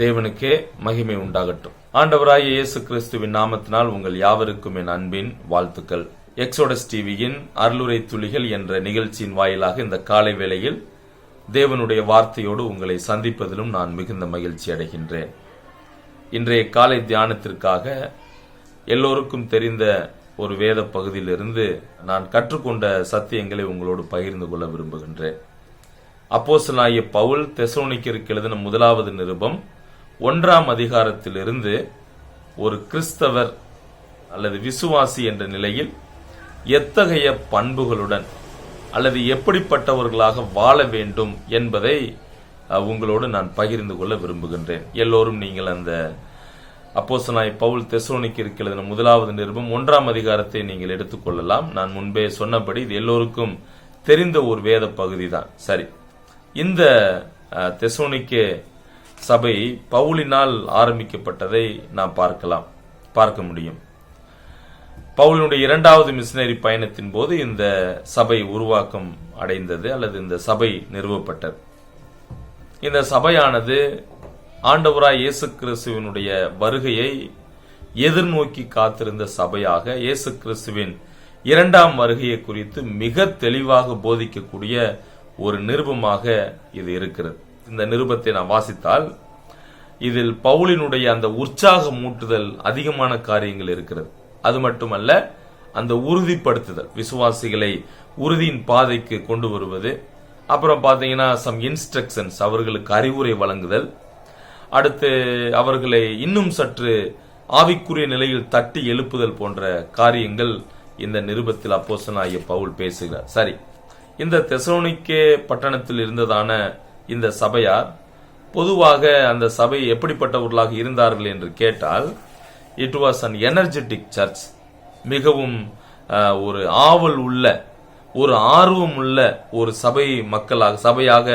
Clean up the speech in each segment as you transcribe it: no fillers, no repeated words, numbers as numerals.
தேவனுக்கே மகிமை உண்டாகட்டும். ஆண்டவராகிய இயேசு கிறிஸ்துவின் நாமத்தினால் உங்கள் யாவருக்கும் என் அன்பின் வாழ்த்துக்கள். எக்ஸோடஸ் டிவியின் அருளுரை துளிகள் என்ற நிகழ்ச்சியின் வாயிலாக இந்த காலை வேளையில் தேவனுடைய வார்த்தையோடு உங்களை சந்திப்பதிலும் நான் மிகுந்த மகிழ்ச்சி அடைகின்றேன். இன்றைய காலை தியானத்திற்காக எல்லோருக்கும் தெரிந்த ஒரு வேத பகுதியிலிருந்து நான் கற்றுக்கொண்ட சத்தியங்களை உங்களோடு பகிர்ந்து கொள்ள விரும்புகின்றேன். அப்போஸ்தலனாகிய பவுல் தெசலோனிக்கருக்கு எழுதின முதலாவது நிருபம் 1ஆம் அதிகாரத்திலிருந்து ஒரு கிறிஸ்தவர் அல்லது விசுவாசி என்ற நிலையில் எத்தகைய பண்புகளுடன் அல்லது எப்படிப்பட்டவர்களாக வாழ வேண்டும் என்பதை உங்களோடு நான் பகிர்ந்து கொள்ள விரும்புகின்றேன். எல்லோரும் நீங்கள் அந்த அப்போஸ்தலனாகிய பவுல் தெசலோனிக்கருக்கு எழுதின முதலாவது நிருபம் 1ஆம் அதிகாரத்தை நீங்கள் எடுத்துக்கொள்ளலாம். நான் முன்பே சொன்னபடி இது எல்லோருக்கும் தெரிந்த ஒரு வேத பகுதி தான். சரி, இந்த தெசலோனிக்கே சபை பவுலினால் ஆரம்பிக்கப்பட்டதை நாம் பார்க்க முடியும். பவுலினுடைய 2வது மிஷனரி பயணத்தின் போது இந்த சபை உருவாக்கம் அடைந்தது அல்லது இந்த சபை நிறுவப்பட்டது. இந்த சபையானது ஆண்டவராய் இயேசு கிறிஸ்துவினுடைய வருகையை எதிர்நோக்கி காத்திருந்த சபையாக இயேசு கிறிஸ்துவின் 2ஆம் வருகையை குறித்து மிக தெளிவாக போதிக்கக்கூடிய ஒரு நிருபமாக இது இருக்கிறது. இந்த நிருபத்தை நான் வாசித்தால் இதில் பவுலினுடைய அந்த உற்சாக மூட்டுதல் அதிகமான காரியங்கள் இருக்கிறது. அது மட்டுமல்ல, அந்த உறுதிப்படுத்துதல், விசுவாசிகளை உறுதியின் பாதைக்கு கொண்டு வருவது, அப்புறம் பாத்தீங்கன்னா சம் இன்ஸ்ட்ரக்ஷன்ஸ், அவர்களுக்கு அறிவுரை வழங்குதல், அடுத்து அவர்களை இன்னும் சற்று ஆவிக்குரிய நிலையில் தட்டி எழுப்புதல் போன்ற காரியங்கள் இந்த நிருபத்தில் அப்போஸ்தலனாகிய பவுல் பேசுகிறார். சரி, இந்த தெசலோனிக்கே பட்டணத்தில் இருந்ததான இந்த சபையார் பொதுவாக அந்த சபை எப்படிப்பட்டவர்களாக இருந்தார்கள் என்று கேட்டால், it was an energetic church. மிகவும் ஒரு ஆவல் உள்ள, ஒரு ஆர்வம் உள்ள ஒரு சபையாக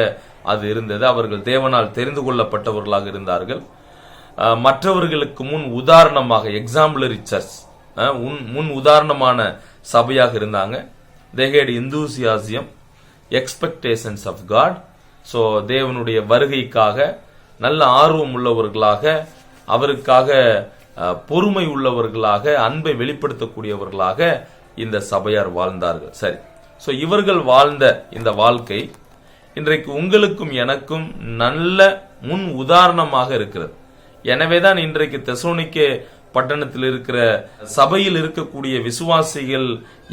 அது இருந்தது. அவர்கள் தேவனால் தெரிந்து கொள்ளப்பட்டவர்களாக இருந்தார்கள். மற்றவர்களுக்கு முன் உதாரணமாக, எக்ஸாம்பிளரி சர்ச், முன் உதாரணமான சபையாக இருந்தாங்க. They had enthusiasm, expectations of God. So தேவனுடைய வருகைக்காக நல்ல ஆர்வம் உள்ளவர்களாக, அவருக்காக பொறுமை உள்ளவர்களாக, அன்பை வெளிப்படுத்தக்கூடியவர்களாக இந்த சபையார் வாழ்ந்தார்கள். சரி, சோ இவர்கள் வாழ்ந்த இந்த வாழ்க்கை இன்றைக்கு உங்களுக்கும் எனக்கும் நல்ல முன் உதாரணமாக இருக்கிறது. எனவேதான் இன்றைக்கு தெசலோனிக்கே பட்டணத்தில் இருக்கிற சபையில் இருக்கக்கூடிய விசுவாசிகள்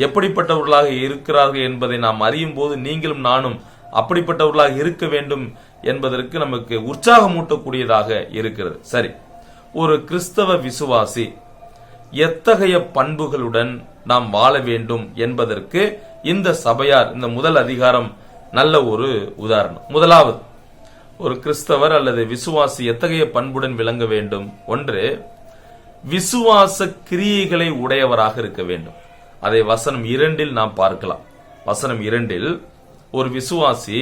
எப்படிப்பட்டவர்களாக இருக்கிறார்கள் என்பதை நாம் அறியும் போது நீங்களும் நானும் அப்படிப்பட்டவர்களாக இருக்க வேண்டும் என்பதற்கு நமக்கு உற்சாகமூட்டக்கூடியதாக இருக்கிறது. சரி, ஒரு கிறிஸ்தவ விசுவாசி எத்தகைய பண்புகளுடன் நாம் வாழ வேண்டும் என்பதற்கு இந்த சபையார், இந்த முதல் அதிகாரம் நல்ல ஒரு உதாரணம். முதலாவது, ஒரு கிறிஸ்தவர் அல்லது விசுவாசி எத்தகைய பண்புடன் விளங்க வேண்டும்? ஒன்று, விசுவாச கிரியைகளை உடையவராக இருக்க வேண்டும். அதை வசனம் 2 நாம் பார்க்கலாம். வசனம் 2 ஒரு விசுவாசி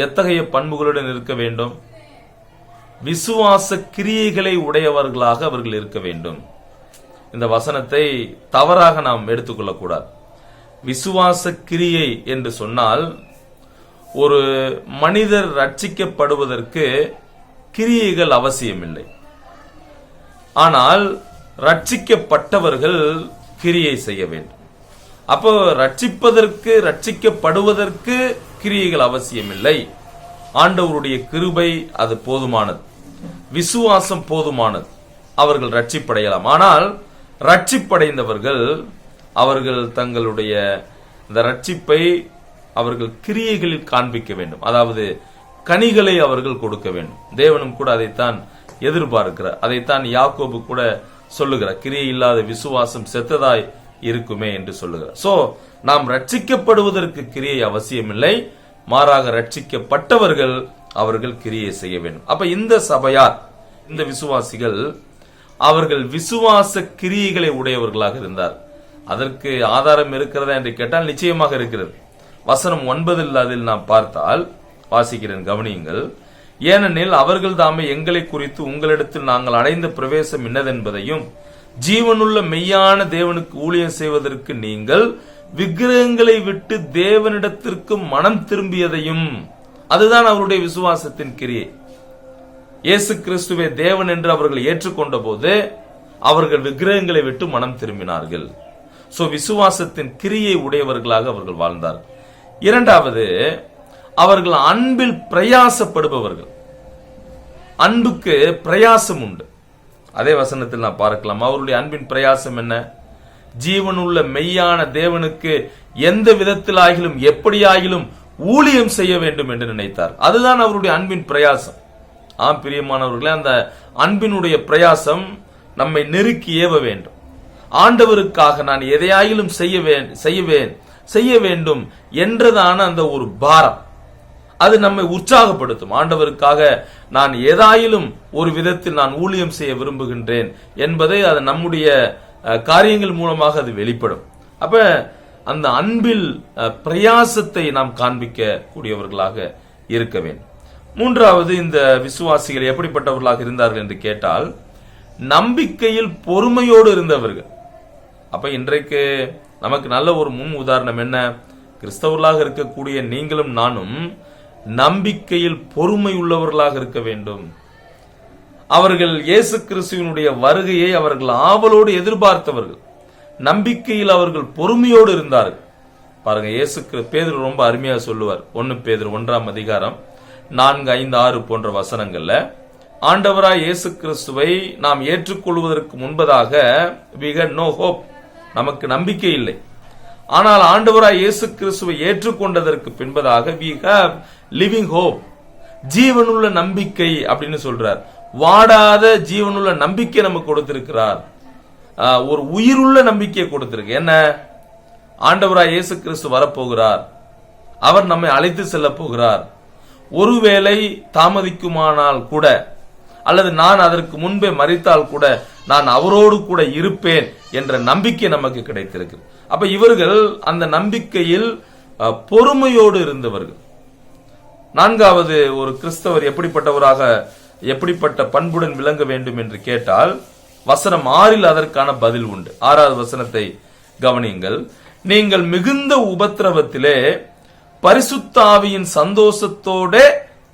எத்தகைய பண்புகளுடன் இருக்க வேண்டும்? விசுவாச கிரியைகளை உடையவர்களாக அவர்கள் இருக்க வேண்டும். இந்த வசனத்தை தவறாக நாம் எடுத்துக்கொள்ளக்கூடாது. விசுவாச கிரியை என்று சொன்னால், ஒரு மனிதர் ரட்சிக்கப்படுவதற்கு கிரியைகள் அவசியமில்லை. ஆனால் ரட்சிக்கப்பட்டவர்கள் கிரியை செய்ய வேண்டும். அப்போ ரட்சிக்கப்படுவதற்கு கிரியைகள் அவசியமில்லை. ஆண்டவருடைய கிருபை அது போதுமானது, விசுவாசம் போதுமானது, அவர்கள் ரட்சிப்படையலாம். ஆனால் ரட்சிப்படைந்தவர்கள் அவர்கள் தங்களுடைய இந்த ரட்சிப்பை அவர்கள் கிரியைகளில் காண்பிக்க வேண்டும். அதாவது கனிகளை அவர்கள் கொடுக்க வேண்டும். தேவனும் கூட அதைத்தான் எதிர்பார்க்கிறார். அதைத்தான் யாக்கோபு கூட சொல்லுகிறார், கிரியை இல்லாத விசுவாசம் செத்ததாய் இருக்குமே என்று சொல்லுகிறார். சோ நாம் ரட்சிக்கப்படுவதற்கு கிரியை அவசியமில்லை, மாறாக ரட்சிக்கப்பட்டவர்கள் அவர்கள் கிரியை செய்ய வேண்டும். அப்ப இந்த சபையார், இந்த விசுவாசிகள், அவர்கள் விசுவாச கிரியைகளை உடையவர்களாக இருந்தார். அதற்கு ஆதாரம் இருக்கிறதா என்று கேட்டால் நிச்சயமாக இருக்கிறது. வசனம் 9 அதில் நாம் பார்த்தால், வாசிக்கிறேன், கவனியுங்கள். ஏனெனில் அவர்கள் தாமே எங்களை குறித்து உங்களிடத்தில் நாங்கள் அடைந்த பிரவேசம் என்னதென்பதையும், ஜீவனுள்ள மெய்யான தேவனுக்கு ஊழியம் செய்வதற்கு நீங்கள் விக்கிரகங்களை விட்டு தேவனிடத்திற்கு மனம் திரும்பியதையும், அதுதான் அவருடைய விசுவாசத்தின் கிரியை. இயேசு கிறிஸ்துவே தேவன் என்று அவர்கள் ஏற்றுக்கொண்ட போது அவர்கள் விக்கிரகங்களை விட்டு மனம் திரும்பினார்கள். சோ விசுவாசத்தின் கிரியை உடையவர்களாக அவர்கள் வாழ்ந்தார்கள். இரண்டாவது, அவர்கள் அன்பில் பிரயாசப்படுபவர்கள். அன்புக்கு பிரயாசம் உண்டு. அதே வசனத்தில் நான் பார்க்கலாம். அவருடைய அன்பின் பிரயாசம் என்ன? ஜீவனுள்ள மெய்யான தேவனுக்கு எந்த விதத்திலாகிலும் எப்படியாகிலும் ஊழியம் செய்ய வேண்டும் என்று நினைத்தார். அதுதான் அவருடைய அன்பின் பிரயாசம். ஆம் பிரியமானவர்களே, அந்த அன்பினுடைய பிரயாசம் நம்மை நெருக்கி ஏவ வேண்டும். ஆண்டவருக்காக நான் எதையாயிலும் செய்ய வேண்டும் என்றதான அந்த ஒரு பாரம் அது நம்மை உற்சாகப்படுத்தும். ஆண்டவருக்காக நான் ஏதாயிலும் ஒரு விதத்தில் நான் ஊழியம் செய்ய விரும்புகின்றேன் என்பதை அது நம்முடைய காரியங்கள் மூலமாக அது வெளிப்படும். அப்ப அந்த அன்பில் பிரயாசத்தை நாம் காண்பிக்க கூடியவர்களாக இருக்க வேண்டும். மூன்றாவது, இந்த விசுவாசிகள் எப்படிப்பட்டவர்களாக இருந்தார்கள் என்று கேட்டால், நம்பிக்கையில் பொறுமையோடு இருந்தவர்கள். அப்ப இன்றைக்கு நமக்கு நல்ல ஒரு முன் உதாரணம் என்ன? கிறிஸ்தவர்களாக இருக்கக்கூடிய நீங்களும் நானும் நம்பிக்கையில் பொறுமை உள்ளவர்களாக இருக்க வேண்டும். அவர்கள் இயேசு கிறிஸ்துவினுடைய வருகையை அவர்கள் ஆவலோடு எதிர்பார்த்தவர்கள். நம்பிக்கையில் அவர்கள் பொறுமையோடு இருந்தார்கள். பாருங்க, பேதுரு ரொம்ப அருமையா சொல்லுவார். 1 பேதுரு 1ஆம் அதிகாரம் 4, 5, 6 போன்ற வசனங்கள்ல, ஆண்டவராய் இயேசு கிறிஸ்துவை நாம் ஏற்றுக்கொள்வதற்கு முன்பதாக we had no hope, நமக்கு நம்பிக்கை இல்லை. ஆனால் ஆண்டவராய் இயேசு கிறிஸ்துவை ஏற்றுக்கொண்டதற்கு பின்பதாக we have living hope, ஜீவனுள்ள நம்பிக்கை அப்படின்னு சொல்றார். வாடாத ஜீவனுள்ள நம்பிக்கை நமக்கு கொடுத்திருக்கிறார். ஒரு உயிருள்ள நம்பிக்கையை கொடுத்திருக்கு. என்ன? ஆண்டவராய் இயேசு கிறிஸ்து வரப்போகிறார். அவர் நம்மை அழைத்து செல்ல போகிறார். ஒருவேளை தாமதிக்குமானால் கூட, அல்லது நான் அதற்கு முன்பே மரித்தால் கூட, நான் அவரோடு கூட இருப்பேன் என்ற நம்பிக்கை நமக்கு கிடைத்திருக்கு. அப்ப இவர்கள் அந்த நம்பிக்கையில் பொறுமையோடு இருந்தவர்கள். நான்காவது, ஒரு கிறிஸ்தவர் எப்படிப்பட்ட பண்புடன் விளங்க வேண்டும் என்று கேட்டால், வசனம் 6 அதற்கான பதில் உண்டு. 6வது வசனத்தை கவனியுங்கள். நீங்கள் மிகுந்த உபத்திரவத்திலே பரிசுத்த ஆவியின் சந்தோஷத்தோட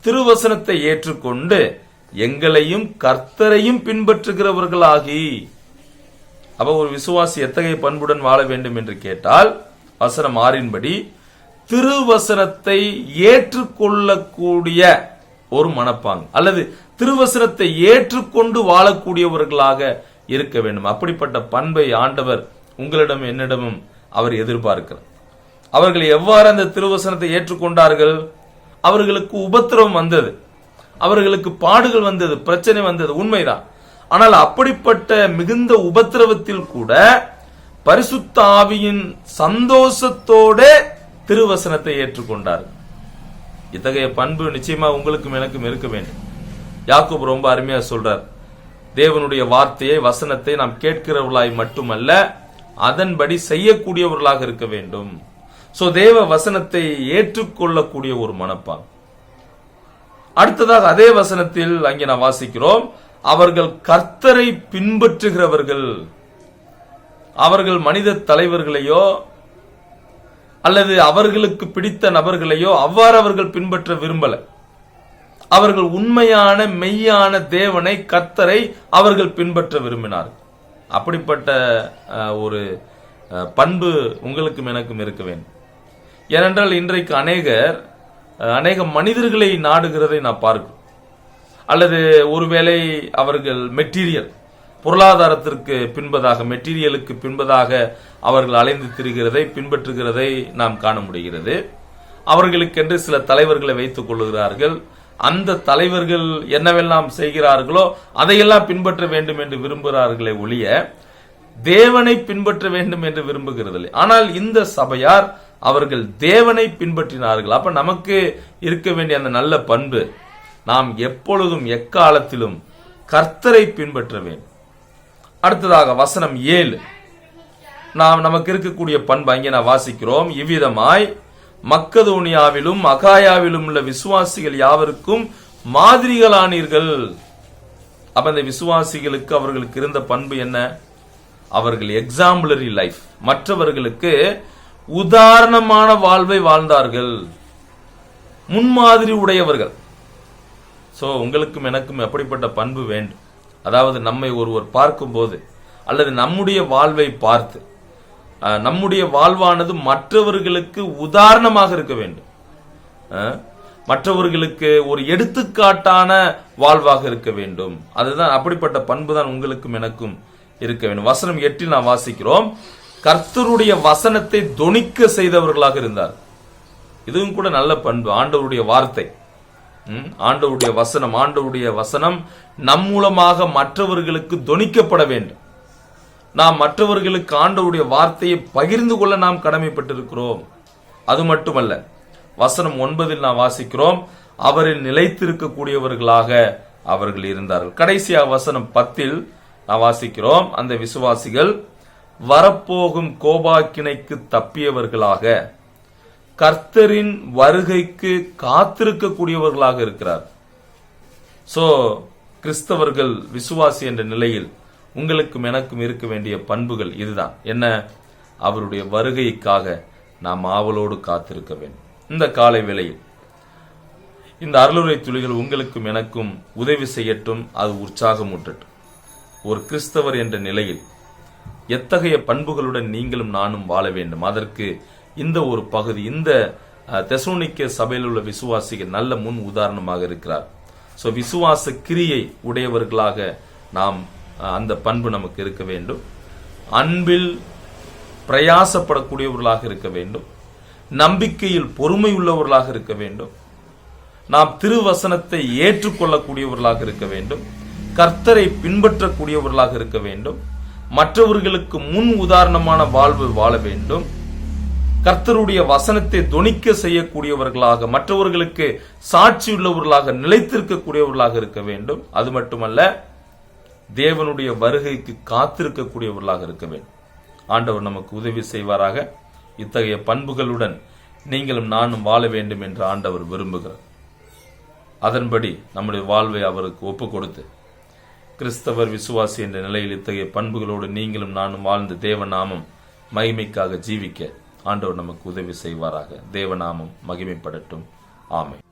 திருவசனத்தை ஏற்றுக்கொண்டு எங்களையும் கர்த்தரையும் பின்பற்றுகிறவர்களாகி. அப்ப ஒரு விசுவாசி எத்தகைய பண்புடன் வாழ வேண்டும் என்று கேட்டால், வசனம் 6 படி திருவசனத்தை ஏற்றுக்கொள்ளக்கூடிய ஒரு மனப்பாங்கு, அல்லது திருவசனத்தை ஏற்றுக்கொண்டு வாழக்கூடியவர்களாக இருக்க வேண்டும். அப்படிப்பட்ட பண்பை ஆண்டவர் உங்களிடம் என்னிடமும் அவர் எதிர்பார்க்கிறார். அவர்கள் எவ்வாறு அந்த திருவசனத்தை ஏற்றுக்கொண்டார்கள்? அவர்களுக்கு உபத்திரவம் வந்தது, அவர்களுக்கு பாடுகள் வந்தது, பிரச்சனை வந்தது, உண்மைதான். ஆனால் அப்படிப்பட்ட மிகுந்த உபத்திரவத்தில் கூட பரிசுத்த ஆவியின் சந்தோஷத்தோட திருவசனத்தை ஏற்றுக்கொண்டார்கள். இத்தகைய பண்பு நிச்சயமா உங்களுக்கும் எனக்கும் இருக்க வேண்டும். யாக்கோபு ரொம்ப அருமையா சொல்றார், தேவனுடைய வார்த்தையை, வசனத்தை நாம் கேட்கிறவர்களாய் மட்டுமல்ல, அதன்படி செய்யக்கூடியவர்களாக இருக்க வேண்டும். சோ தேவ வசனத்தை ஏற்றுக்கொள்ளக்கூடிய ஒரு மனப்பான். அடுத்ததாக அதே வசனத்தில் அங்கே நாம் வாசிக்கிறோம், அவர்கள் கர்த்தரை பின்பற்றுகிறவர்கள். அவர்கள் மனித தலைவர்களையோ அல்லது அவர்களுக்கு பிடித்த நபர்களையோ அவ்வாறு அவர்கள் பின்பற்ற விரும்பல. அவர்கள் உண்மையான மெய்யான தேவனை, கர்த்தரை அவர்கள் பின்பற்ற விரும்பினார்கள். அப்படிப்பட்ட ஒரு பண்பு உங்களுக்கும் எனக்கும் இருக்க வேண்டும். ஏனென்றால் இன்றைக்கு அநேக மனிதர்களை நாடுகிறதை நான் பார்க்கிறோம். அல்லது ஒருவேளை அவர்கள் பொருளாதாரத்திற்கு பின்பதாக, மெட்டீரியலுக்கு பின்பதாக அவர்கள் அலைந்து திரிகிறதை, பின்பற்றுகிறதை நாம் காண முடிகிறது. அவர்களுக்கென்று சில தலைவர்களை வைத்துக் கொள்ளுகிறார்கள். அந்த தலைவர்கள் என்னவெல்லாம் செய்கிறார்களோ அதையெல்லாம் பின்பற்ற வேண்டும் என்று விரும்புகிறார்களே ஒழிய தேவனை பின்பற்ற வேண்டும் என்று விரும்புகிறது. ஆனால் இந்த சபையார் அவர்கள் தேவனை பின்பற்றினார்கள். அப்ப நமக்கு இருக்க வேண்டிய அந்த நல்ல பண்பு, நாம் எப்பொழுதும் எக்காலத்திலும் கர்த்தரை பின்பற்ற வேண்டும். அடுத்ததாக வசனம் 7, நமக்கு இருக்கக்கூடிய பண்பு அங்கே நான் வாசிக்கிறோம். இவ்விதமாய் மக்கதோனியாவிலும் அகாயாவிலும் உள்ள விசுவாசிகள் யாவருக்கும் மாதிரிகளானீர்கள். அப்ப இந்த விசுவாசிகளுக்கு அவர்களுக்கு இருந்த பண்பு என்ன? அவர்கள் எக்ஸாம்பிளரி லைஃப், மற்றவர்களுக்கு உதாரணமான வாழ்வை வாழ்ந்தார்கள், முன்மாதிரி உடையவர்கள். சோ உங்களுக்கும் எனக்கும் எப்படிப்பட்ட பண்பு வேண்டும்? அதாவது நம்மை ஒருவர் பார்க்கும்போது அல்லது நம்முடைய வாழ்வை பார்த்து நம்முடைய வாழ்வானது மற்றவர்களுக்கு உதாரணமாக இருக்க வேண்டும். மற்றவர்களுக்கு ஒரு எடுத்துக்காட்டான வாழ்வாக இருக்க வேண்டும். அதுதான், அப்படிப்பட்ட பண்பு தான் உங்களுக்கும் எனக்கும் இருக்க வேண்டும். வசனம் 8 நாம் வாசிக்கிறோம், கர்த்தருடைய வசனத்தை தொனிக்க செய்தவர்களாக இருந்தார். இதுவும் கூட நல்ல பண்பு. ஆண்டவருடைய வார்த்தை, ஆண்டவருடைய வசனம் நம் மூலமாக மற்றவர்களுக்கு தொனிக்கப்பட வேண்டும். நாம் மற்றவர்களுக்கு ஆண்டவருடைய வார்த்தையை பகிர்ந்து கொள்ள நாம் கடமைப்பட்டிருக்கிறோம். அது மட்டுமல்ல, வசனம் 9 நாம் வாசிக்கிறோம், அவரில் நிலைத்திருக்கக்கூடியவர்களாக அவர்கள் இருந்தார்கள். கடைசியாக வசனம் 10 நாம் வாசிக்கிறோம், அந்த விசுவாசிகள் வரப்போகும் கோபாக்கினைக்கு தப்பியவர்களாக கர்த்தரின் வருகைக்கு காத்திருக்கக்கூடியவர்களாக இருக்கிறார். சோ கிறிஸ்தவர்கள், விசுவாசி என்ற நிலையில் உங்களுக்கும் எனக்கும் இருக்க வேண்டிய பண்புகள் இதுதான். என்ன? அவருடைய வருகைக்காக நாம் ஆவலோடு காத்திருக்க வேண்டும். இந்த காலை வேளையில் இந்த அருளுரை துளிகள் உங்களுக்கும் எனக்கும் உதவி செய்யட்டும், அது உற்சாகமூட்டட்டும். ஒரு கிறிஸ்தவர் என்ற நிலையில் எத்தகைய பண்புகளுடன் நீங்களும் நானும் வாழ வேண்டும், அதற்கு இந்த ஒரு பகுதி, இந்த தெசலோனிக்கே சபையில் உள்ள விசுவாசிகள் நல்ல முன் உதாரணமாக இருக்கிறார். சோ விசுவாச கிரியை உடையவர்களாக நாம் அந்த பண்பு நமக்கு இருக்க வேண்டும். அன்பில் பிரயாசப்படக்கூடியவர்களாக இருக்க வேண்டும். நம்பிக்கையில் பொறுமை உள்ளவர்களாக இருக்க வேண்டும். நாம் திருவசனத்தை ஏற்றுக்கொள்ளக்கூடியவர்களாக இருக்க வேண்டும். கர்த்தரை பின்பற்றக்கூடியவர்களாக இருக்க வேண்டும். மற்றவர்களுக்கு முன் உதாரணமான வாழ்வு வாழ வேண்டும். கர்த்தருடைய வசனத்தை தொனிக்க செய்யக்கூடியவர்களாக, மற்றவர்களுக்கு சாட்சியுள்ளவர்களாக, நிலைத்திருக்கக்கூடியவர்களாக இருக்க வேண்டும். அது மட்டுமல்ல, தேவனுடைய வருகைக்கு காத்திருக்கக்கூடியவர்களாக இருக்க வேண்டும். ஆண்டவர் நமக்கு உதவி செய்வாராக. இத்தகைய பண்புகளுடன் நீங்களும் நானும் வாழ வேண்டும் என்று ஆண்டவர் விரும்புகிறார். அதன்படி நம்முடைய வாழ்வை அவருக்கு ஒப்பு கொடுத்து கிறிஸ்தவர் விசுவாசி என்ற நிலையில் இத்தகைய பண்புகளோடு நீங்களும் நானும் வாழ்ந்து தேவநாமம் மகிமைக்காக ஜீவிக்க ஆண்டவர் நமக்கு உதவி செய்வாராக. தேவநாமம் மகிமைப்படட்டும். ஆமென்.